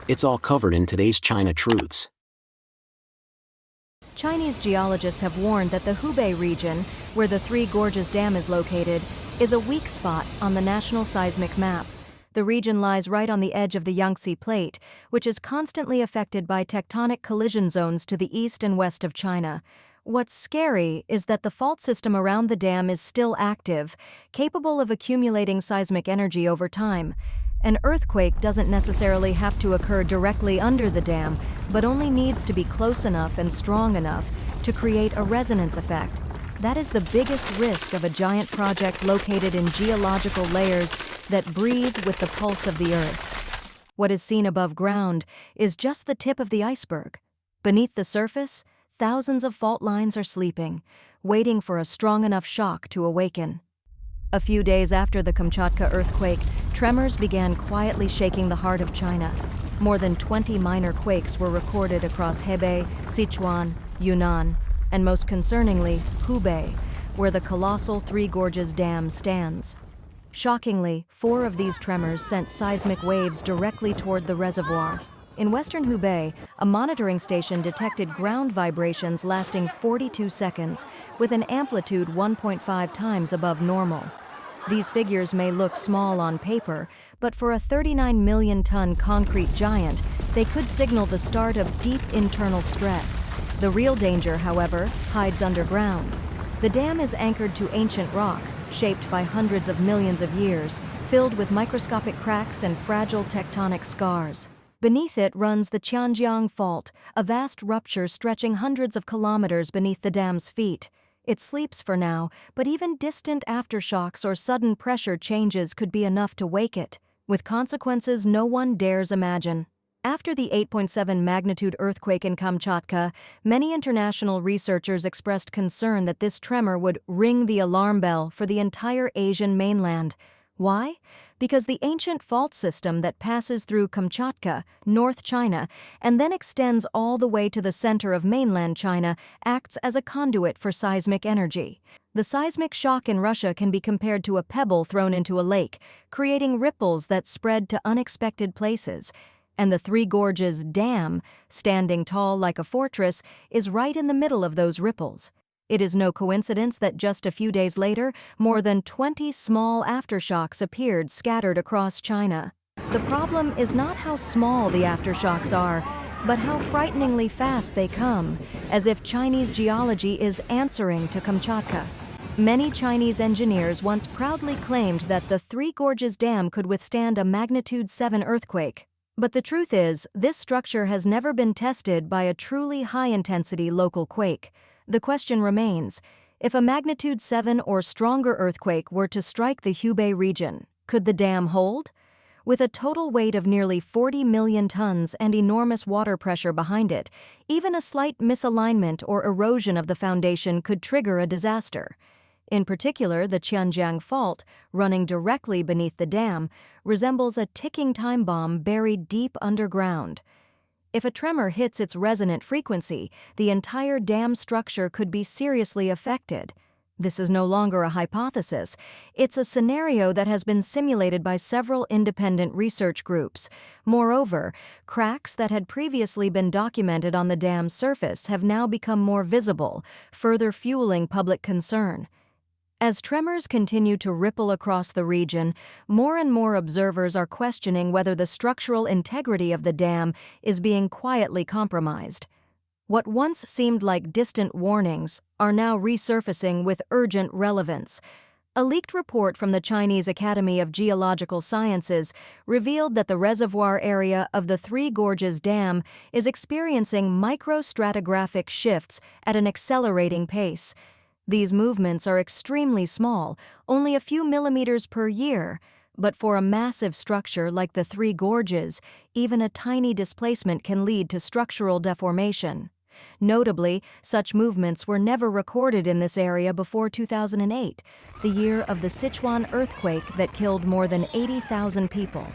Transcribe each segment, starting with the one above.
It's all covered in today's China Truths. Chinese geologists have warned that the Hubei region, where the Three Gorges Dam is located, is a weak spot on the national seismic map. The region lies right on the edge of the Yangtze Plate, which is constantly affected by tectonic collision zones to the east and west of China. What's scary is that the fault system around the dam is still active, capable of accumulating seismic energy over time. An earthquake doesn't necessarily have to occur directly under the dam, but only needs to be close enough and strong enough to create a resonance effect. That is the biggest risk of a giant project located in geological layers that breathe with the pulse of the earth. What is seen above ground is just the tip of the iceberg. Beneath the surface, thousands of fault lines are sleeping, waiting for a strong enough shock to awaken. A few days after the Kamchatka earthquake, tremors began quietly shaking the heart of China. More than 20 minor quakes were recorded across Hebei, Sichuan, Yunnan, and most concerningly, Hubei, where the colossal Three Gorges Dam stands. Shockingly, 4 of these tremors sent seismic waves directly toward the reservoir. In western Hubei, a monitoring station detected ground vibrations lasting 42 seconds, with an amplitude 1.5 times above normal. These figures may look small on paper, but for a 39 million-ton concrete giant, they could signal the start of deep internal stress. The real danger, however, hides underground. The dam is anchored to ancient rock, shaped by hundreds of millions of years, filled with microscopic cracks and fragile tectonic scars. Beneath it runs the Qianjiang Fault, a vast rupture stretching hundreds of kilometers beneath the dam's feet. It sleeps for now, but even distant aftershocks or sudden pressure changes could be enough to wake it, with consequences no one dares imagine. After the 8.7 magnitude earthquake in Kamchatka, many international researchers expressed concern that this tremor would ring the alarm bell for the entire Asian mainland. Why? Because the ancient fault system that passes through Kamchatka, North China, and then extends all the way to the center of mainland China acts as a conduit for seismic energy. The seismic shock in Russia can be compared to a pebble thrown into a lake, creating ripples that spread to unexpected places. And the Three Gorges Dam, standing tall like a fortress, is right in the middle of those ripples. It is no coincidence that just a few days later, more than 20 small aftershocks appeared scattered across China. The problem is not how small the aftershocks are, but how frighteningly fast they come, as if Chinese geology is answering to Kamchatka. Many Chinese engineers once proudly claimed that the Three Gorges Dam could withstand a magnitude 7 earthquake. But the truth is, this structure has never been tested by a truly high-intensity local quake. The question remains, if a magnitude 7 or stronger earthquake were to strike the Hubei region, could the dam hold? With a total weight of nearly 40 million tons and enormous water pressure behind it, even a slight misalignment or erosion of the foundation could trigger a disaster. In particular, the Qianjiang Fault, running directly beneath the dam, resembles a ticking time bomb buried deep underground. If a tremor hits its resonant frequency, the entire dam structure could be seriously affected. This is no longer a hypothesis. It's a scenario that has been simulated by several independent research groups. Moreover, cracks that had previously been documented on the dam's surface have now become more visible, further fueling public concern. As tremors continue to ripple across the region, more and more observers are questioning whether the structural integrity of the dam is being quietly compromised. What once seemed like distant warnings are now resurfacing with urgent relevance. A leaked report from the Chinese Academy of Geological Sciences revealed that the reservoir area of the Three Gorges Dam is experiencing microstratigraphic shifts at an accelerating pace. These movements are extremely small, only a few millimeters per year, but for a massive structure like the Three Gorges, even a tiny displacement can lead to structural deformation. Notably, such movements were never recorded in this area before 2008, the year of the Sichuan earthquake that killed more than 80,000 people.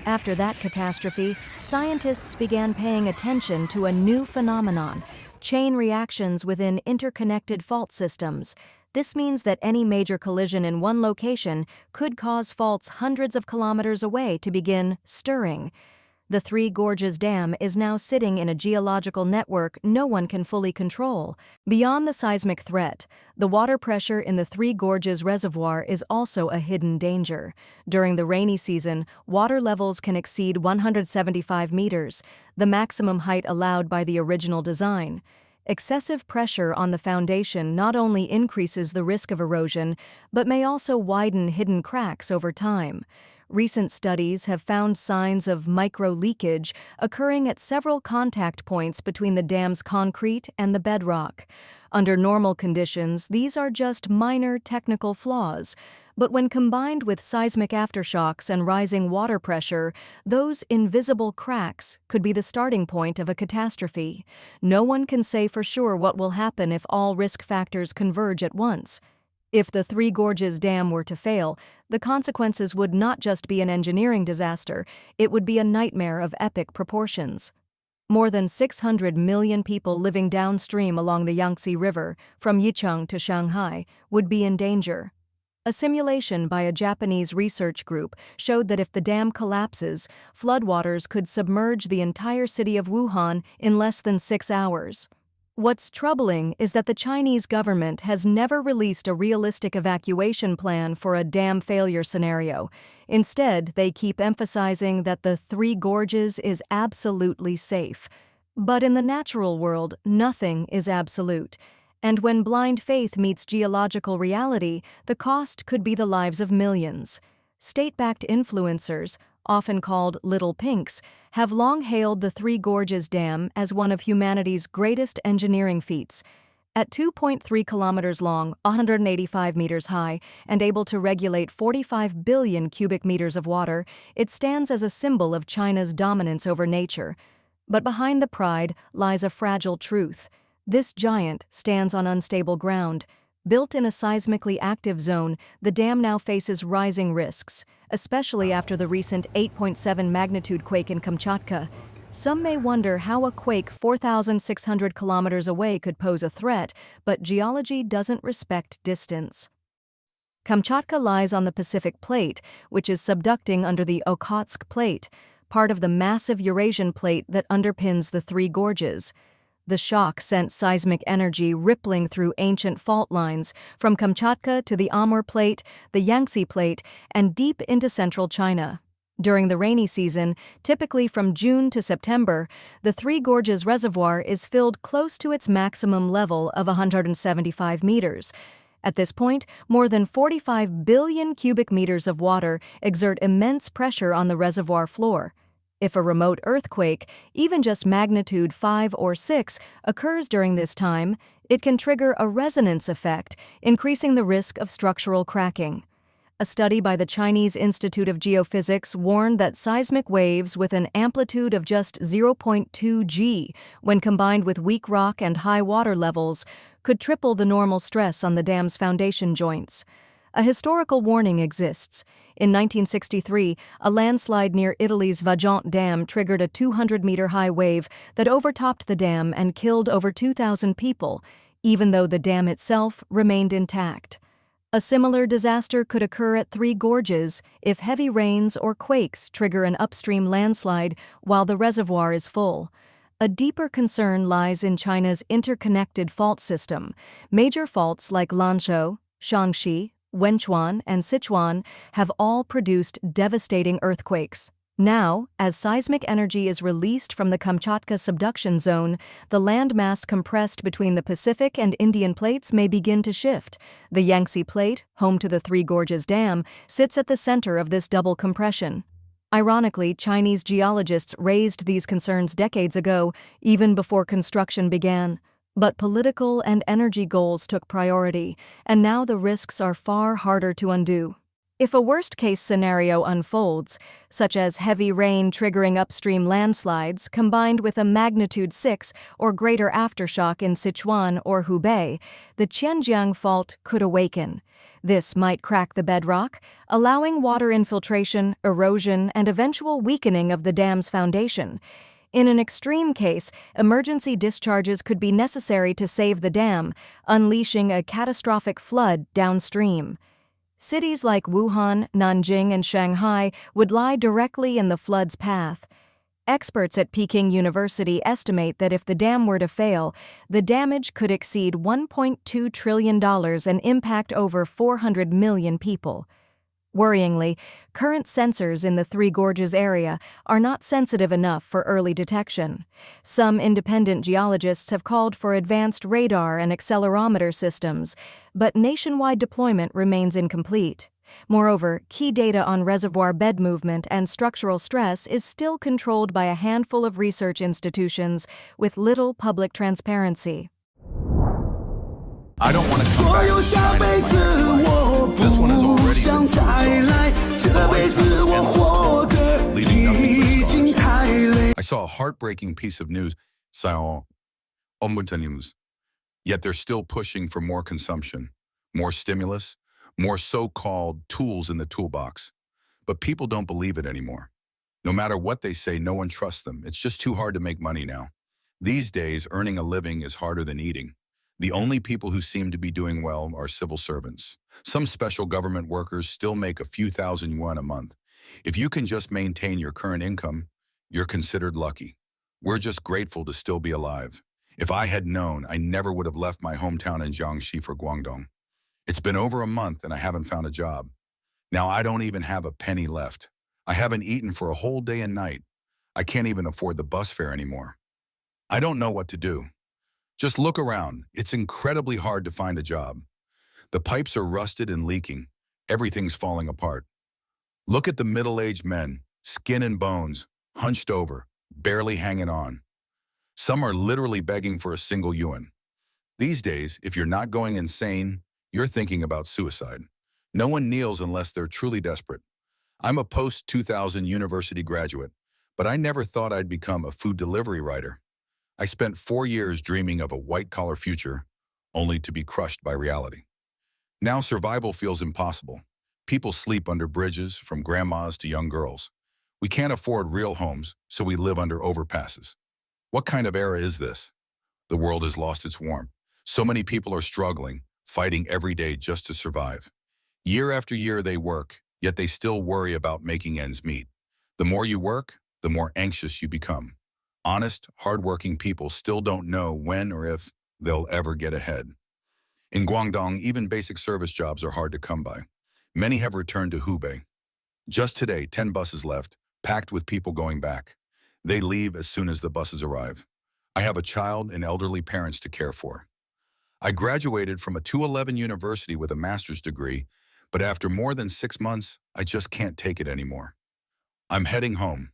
After that catastrophe, scientists began paying attention to a new phenomenon: chain reactions within interconnected fault systems. This means that any major collision in one location could cause faults hundreds of kilometers away to begin stirring. The Three Gorges Dam is now sitting in a geological network no one can fully control. Beyond the seismic threat, the water pressure in the Three Gorges Reservoir is also a hidden danger. During the rainy season, water levels can exceed 175 meters, the maximum height allowed by the original design. Excessive pressure on the foundation not only increases the risk of erosion, but may also widen hidden cracks over time. Recent studies have found signs of micro-leakage occurring at several contact points between the dam's concrete and the bedrock. Under normal conditions, these are just minor technical flaws, but when combined with seismic aftershocks and rising water pressure, those invisible cracks could be the starting point of a catastrophe. No one can say for sure what will happen if all risk factors converge at once. If the Three Gorges Dam were to fail, the consequences would not just be an engineering disaster, it would be a nightmare of epic proportions. More than 600 million people living downstream along the Yangtze River, from Yicheng to Shanghai, would be in danger. A simulation by a Japanese research group showed that if the dam collapses, floodwaters could submerge the entire city of Wuhan in less than 6 hours. What's troubling is that the Chinese government has never released a realistic evacuation plan for a dam failure scenario. Instead, they keep emphasizing that the Three Gorges is absolutely safe. But in the natural world, nothing is absolute. And when blind faith meets geological reality, the cost could be the lives of millions. State-backed influencers, often called Little Pinks, have long hailed the Three Gorges Dam as one of humanity's greatest engineering feats. At 2.3 kilometers long, 185 meters high, and able to regulate 45 billion cubic meters of water, it stands as a symbol of China's dominance over nature. But behind the pride lies a fragile truth. This giant stands on unstable ground. Built in a seismically active zone, the dam now faces rising risks, especially after the recent 8.7 magnitude quake in Kamchatka. Some may wonder how a quake 4,600 kilometers away could pose a threat, but geology doesn't respect distance. Kamchatka lies on the Pacific Plate, which is subducting under the Okhotsk Plate, part of the massive Eurasian plate that underpins the Three Gorges. The shock sent seismic energy rippling through ancient fault lines, from Kamchatka to the Amur Plate, the Yangtze Plate, and deep into central China. During the rainy season, typically from June to September, the Three Gorges Reservoir is filled close to its maximum level of 175 meters. At this point, more than 45 billion cubic meters of water exert immense pressure on the reservoir floor. If a remote earthquake, even just magnitude 5 or 6, occurs during this time, it can trigger a resonance effect, increasing the risk of structural cracking. A study by the Chinese Institute of Geophysics warned that seismic waves with an amplitude of just 0.2 G, when combined with weak rock and high water levels, could triple the normal stress on the dam's foundation joints. A historical warning exists. In 1963, a landslide near Italy's Vajont Dam triggered a 200-meter-high wave that overtopped the dam and killed over 2,000 people, even though the dam itself remained intact. A similar disaster could occur at Three Gorges if heavy rains or quakes trigger an upstream landslide while the reservoir is full. A deeper concern lies in China's interconnected fault system. Major faults like Lanzhou, Shaanxi, Wenchuan, and Sichuan have all produced devastating earthquakes. Now, as seismic energy is released from the Kamchatka subduction zone, the landmass compressed between the Pacific and Indian plates may begin to shift. The Yangtze Plate, home to the Three Gorges Dam, sits at the center of this double compression. Ironically, Chinese geologists raised these concerns decades ago, even before construction began. But political and energy goals took priority, and now the risks are far harder to undo. If a worst-case scenario unfolds, such as heavy rain triggering upstream landslides combined with a magnitude 6 or greater aftershock in Sichuan or Hubei, the Qianjiang Fault could awaken. This might crack the bedrock, allowing water infiltration, erosion, and eventual weakening of the dam's foundation. In an extreme case, emergency discharges could be necessary to save the dam, unleashing a catastrophic flood downstream. Cities like Wuhan, Nanjing, and Shanghai would lie directly in the flood's path. Experts at Peking University estimate that if the dam were to fail, the damage could exceed $1.2 trillion and impact over 400 million people. Worryingly, current sensors in the Three Gorges area are not sensitive enough for early detection. Some independent geologists have called for advanced radar and accelerometer systems, but nationwide deployment remains incomplete. Moreover, key data on reservoir bed movement and structural stress is still controlled by a handful of research institutions with little public transparency. I don't want to come back to China in my next life. This one is already been leaving nothing but scars. I saw a heartbreaking piece of news, yet they're still pushing for more consumption, more stimulus, more so-called tools in the toolbox. But people don't believe it anymore. No matter what they say, no one trusts them. It's just too hard to make money now. These days, earning a living is harder than eating. The only people who seem to be doing well are civil servants. Some special government workers still make a few thousand yuan a month. If you can just maintain your current income, you're considered lucky. We're just grateful to still be alive. If I had known, I never would have left my hometown in Jiangxi for Guangdong. It's been over a month and I haven't found a job. Now I don't even have a penny left. I haven't eaten for a whole day and night. I can't even afford the bus fare anymore. I don't know what to do. Just look around. It's incredibly hard to find a job. The pipes are rusted and leaking. Everything's falling apart. Look at the middle-aged men, skin and bones, hunched over, barely hanging on. Some are literally begging for a single yuan. These days, if you're not going insane, you're thinking about suicide. No one kneels unless they're truly desperate. I'm a post-2000 university graduate, but I never thought I'd become a food delivery writer. I spent 4 years dreaming of a white-collar future, only to be crushed by reality. Now survival feels impossible. People sleep under bridges, from grandmas to young girls. We can't afford real homes, so we live under overpasses. What kind of era is this? The world has lost its warmth. So many people are struggling, fighting every day just to survive. Year after year they work, yet they still worry about making ends meet. The more you work, the more anxious you become. Honest, hardworking people still don't know when or if they'll ever get ahead. In Guangdong, even basic service jobs are hard to come by. Many have returned to Hubei. Just today, 10 buses left, packed with people going back. They leave as soon as the buses arrive. I have a child and elderly parents to care for. I graduated from a 211 university with a master's degree, but after more than 6 months, I just can't take it anymore. I'm heading home.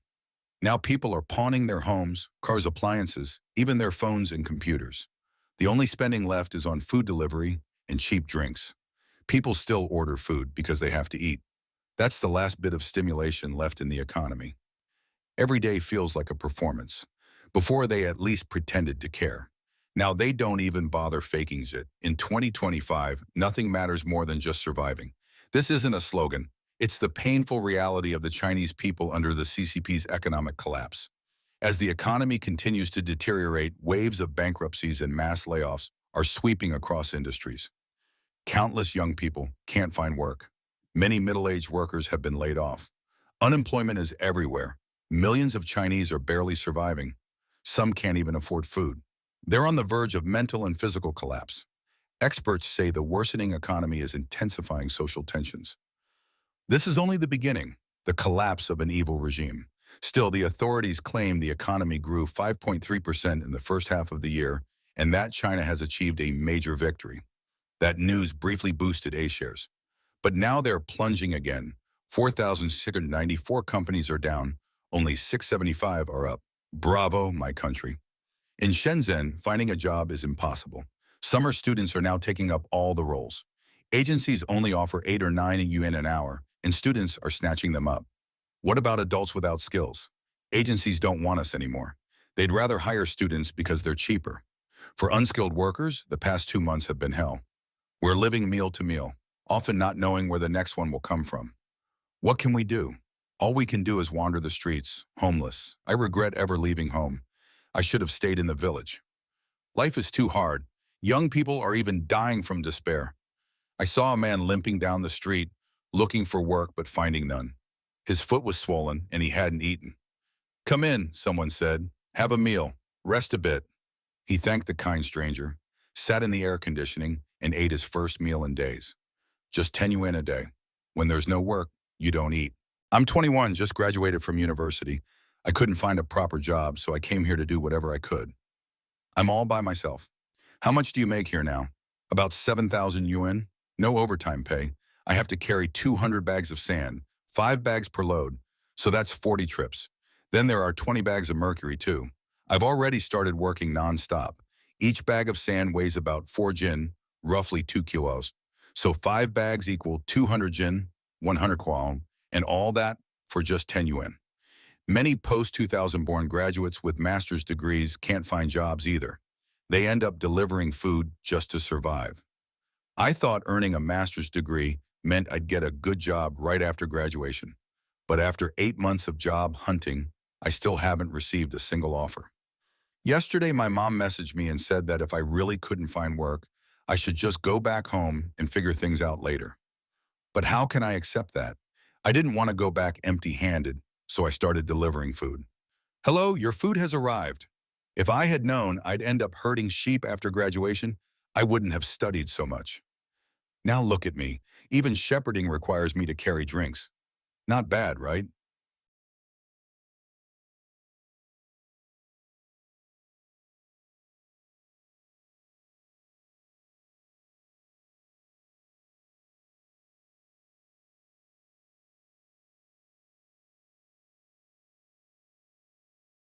Now people are pawning their homes, cars, appliances, even their phones and computers. The only spending left is on food delivery and cheap drinks. People still order food because they have to eat. That's the last bit of stimulation left in the economy. Every day feels like a performance. Before they at least pretended to care. Now they don't even bother faking it. In 2025, nothing matters more than just surviving. This isn't a slogan. It's the painful reality of the Chinese people under the CCP's economic collapse. As the economy continues to deteriorate, waves of bankruptcies and mass layoffs are sweeping across industries. Countless young people can't find work. Many middle-aged workers have been laid off. Unemployment is everywhere. Millions of Chinese are barely surviving. Some can't even afford food. They're on the verge of mental and physical collapse. Experts say the worsening economy is intensifying social tensions. This is only the beginning, the collapse of an evil regime. Still, the authorities claim the economy grew 5.3% in the first half of the year, and that China has achieved a major victory. That news briefly boosted A-shares. But now they're plunging again. 4,694 companies are down, only 675 are up. Bravo, my country. In Shenzhen, finding a job is impossible. Summer students are now taking up all the roles. Agencies only offer 8 or 9 yuan an hour, and students are snatching them up. What about adults without skills? Agencies don't want us anymore. They'd rather hire students because they're cheaper. For unskilled workers, the past 2 months have been hell. We're living meal to meal, often not knowing where the next one will come from. What can we do? All we can do is wander the streets, homeless. I regret ever leaving home. I should have stayed in the village. Life is too hard. Young people are even dying from despair. I saw a man limping down the street, looking for work but finding none. His foot was swollen and he hadn't eaten. Come in, someone said. Have a meal. Rest a bit. He thanked the kind stranger, sat in the air conditioning, and ate his first meal in days. Just 10 yuan a day. When there's no work, you don't eat. I'm 21, just graduated from university. I couldn't find a proper job, so I came here to do whatever I could. I'm all by myself. How much do you make here now? About 7,000 yuan. No overtime pay. I have to carry 200 bags of sand, 5 bags per load, so that's 40 trips. Then there are 20 bags of mercury too. I've already started working non-stop. Each bag of sand weighs about 4 jin, roughly 2 kilos. So 5 bags equal 200 jin, 100 kwang, and all that for just 10 yuan. Many post-2000 born graduates with master's degrees can't find jobs either. They end up delivering food just to survive. I thought earning a master's degree meant I'd get a good job right after graduation. But after 8 months of job hunting, I still haven't received a single offer. Yesterday, my mom messaged me and said that if I really couldn't find work, I should just go back home and figure things out later. But how can I accept that? I didn't want to go back empty-handed, so I started delivering food. Hello, your food has arrived. If I had known I'd end up herding sheep after graduation, I wouldn't have studied so much. Now look at me. Even shepherding requires me to carry drinks. Not bad, right?